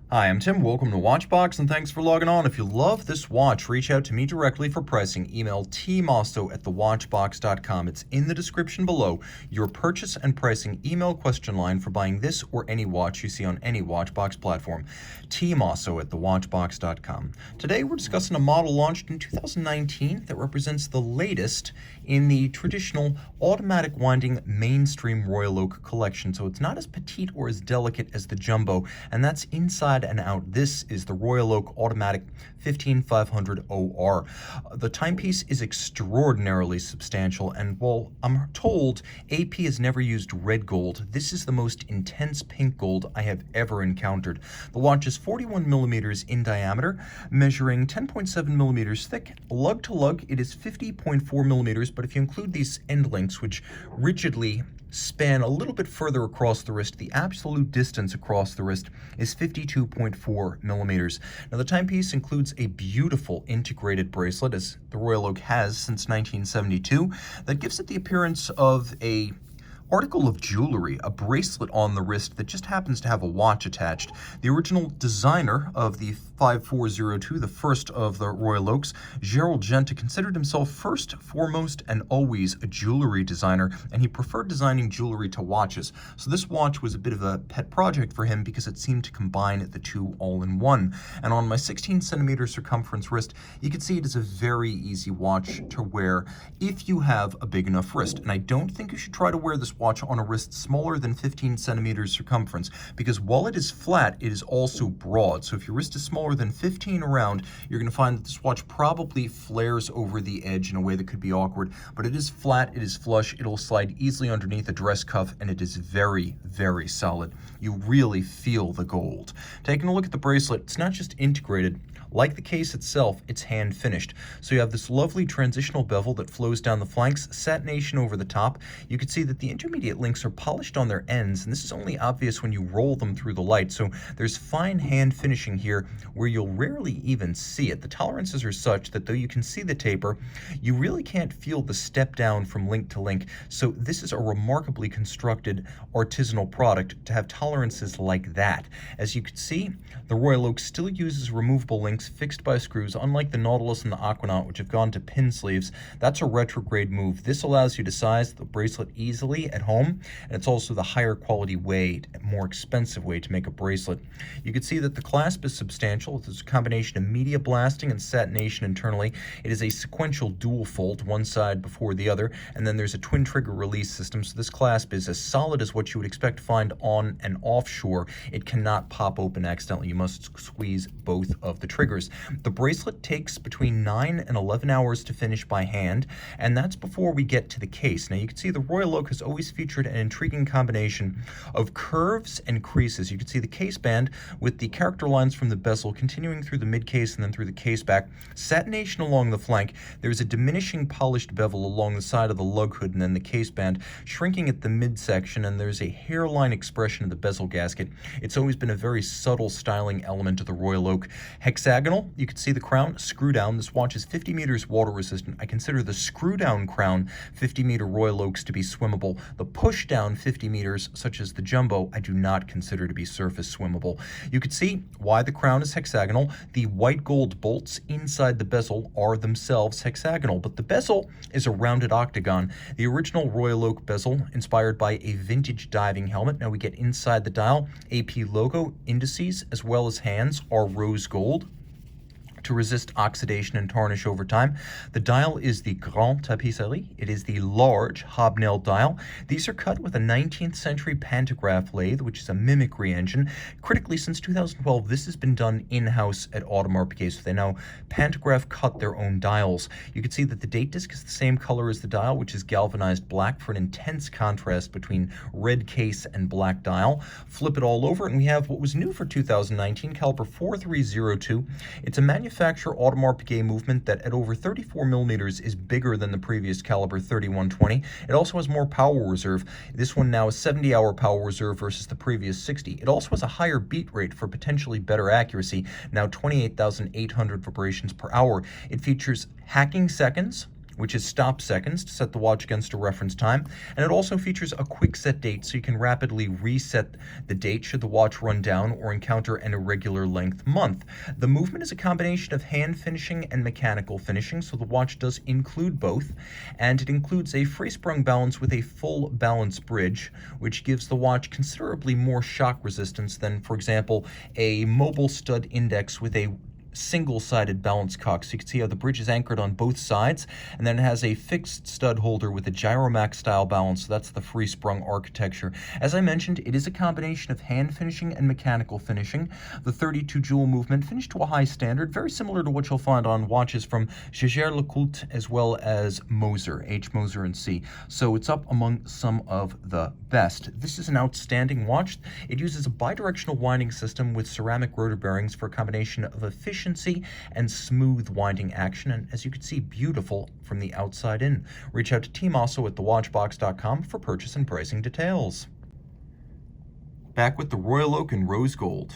Hi, I'm Tim. Welcome to Watchbox, and thanks for logging on. If you love this watch, reach out to me directly for pricing. Email tmosso@thewatchbox.com. It's in the description below. Your purchase and pricing email question line for buying this or any watch you see on any Watchbox platform. tmosso@thewatchbox.com. Today, we're discussing a model launched in 2019 that represents the latest in the traditional automatic winding mainstream Royal Oak collection. So it's not as petite or as delicate as the Jumbo, and that's inside and out. This is the Royal Oak Automatic 15500OR. The timepiece is extraordinarily substantial, and while I'm told AP has never used red gold, this is the most intense pink gold I have ever encountered. The watch is 41 millimeters in diameter, measuring 10.7 millimeters thick. Lug to lug, it is 50.4 millimeters, but if you include these end links, which rigidly span a little bit further across the wrist, the absolute distance across the wrist is 52.4 millimeters. Now, the timepiece includes a beautiful integrated bracelet, as the Royal Oak has since 1972, that gives it the appearance of a article of jewelry, a bracelet on the wrist that just happens to have a watch attached. The original designer of the 5402, the first of the Royal Oaks, Gerald Genta, considered himself first, foremost, and always a jewelry designer, and he preferred designing jewelry to watches. So this watch was a bit of a pet project for him because it seemed to combine the two all in one. And on my 16 centimeter circumference wrist, you can see it is a very easy watch to wear if you have a big enough wrist. And I don't think you should try to wear this watch on a wrist smaller than 15 centimeters circumference, because while it is flat, it is also broad. So if your wrist is smaller than 15 around, you're going to find that this watch probably flares over the edge in a way that could be awkward, but it is flat, it is flush, it'll slide easily underneath a dress cuff, and it is very, very solid. You really feel the gold. Taking a look at the bracelet, it's not just integrated. Like the case itself, it's hand finished. So you have this lovely transitional bevel that flows down the flanks, satination over the top. You can see that the intermediate links are polished on their ends, and this is only obvious when you roll them through the light. So there's fine hand finishing here where you'll rarely even see it. The tolerances are such that though you can see the taper, you really can't feel the step down from link to link. So this is a remarkably constructed artisanal product to have tolerances like that. As you can see, the Royal Oak still uses removable links fixed by screws, unlike the Nautilus and the Aquanaut, which have gone to pin sleeves. That's a retrograde move. This allows you to size the bracelet easily at home, and it's also the higher quality way, more expensive way to make a bracelet. You can see that the clasp is substantial. There's a combination of media blasting and satination internally. It is a sequential dual fold, one side before the other, and then there's a twin trigger release system. So this clasp is as solid as what you would expect to find on an offshore. It cannot pop open accidentally. You must squeeze both of the triggers. The bracelet takes between 9 and 11 hours to finish by hand, and that's before we get to the case. Now, you can see the Royal Oak has always featured an intriguing combination of curves and creases. You can see the case band with the character lines from the bezel continuing through the mid case and then through the case back, satination along the flank. There's a diminishing polished bevel along the side of the lug hood and then the case band, shrinking at the midsection, and there's a hairline expression of the bezel gasket. It's always been a very subtle styling element of the Royal Oak. Hexagonal, you can see the crown, screw down. This watch is 50 meters water resistant. I consider the screw down crown 50 meter Royal Oaks to be swimmable. The push down 50 meters, such as the Jumbo, I do not consider to be surface swimmable. You can see why the crown is hexagonal. The white gold bolts inside the bezel are themselves hexagonal, but the bezel is a rounded octagon. The original Royal Oak bezel, inspired by a vintage diving helmet. Now we get inside the dial. AP logo, indices, as well as hands are rose gold to resist oxidation and tarnish over time. The dial is the Grande Tapisserie. It is the large hobnail dial. These are cut with a 19th century pantograph lathe, which is a mimicry engine. Critically, since 2012, this has been done in-house at Audemars Piguet, so they now pantograph cut their own dials. You can see that the date disc is the same color as the dial, which is galvanized black for an intense contrast between red case and black dial. Flip it all over, and we have what was new for 2019, caliber 4302. It's a manufacturer Audemars Piguet movement that at over 34 millimeters is bigger than the previous caliber 3120. It also has more power reserve. This one now is 70-hour power reserve versus the previous 60. It also has a higher beat rate for potentially better accuracy, now 28,800 vibrations per hour. It features hacking seconds, which is stop seconds to set the watch against a reference time, and it also features a quick set date so you can rapidly reset the date should the watch run down or encounter an irregular length month. The movement is a combination of hand finishing and mechanical finishing, so the watch does include both, and it includes a free-sprung balance with a full balance bridge, which gives the watch considerably more shock resistance than, for example, a mobile stud index with a single-sided balance cock. So you can see how the bridge is anchored on both sides, and then it has a fixed stud holder with a Gyromax style balance. So that's the free-sprung architecture. As I mentioned, it is a combination of hand finishing and mechanical finishing. The 32 jewel movement finished to a high standard, very similar to what you'll find on watches from Jaeger-LeCoultre as well as Moser, H. Moser and C. So it's up among some of the best. This is an outstanding watch. It uses a bidirectional winding system with ceramic rotor bearings for a combination of efficiency and smooth winding action, and as you can see, beautiful from the outside in. Reach out to Team Mosso at thewatchbox.com for purchase and pricing details. Back with the Royal Oak in rose gold.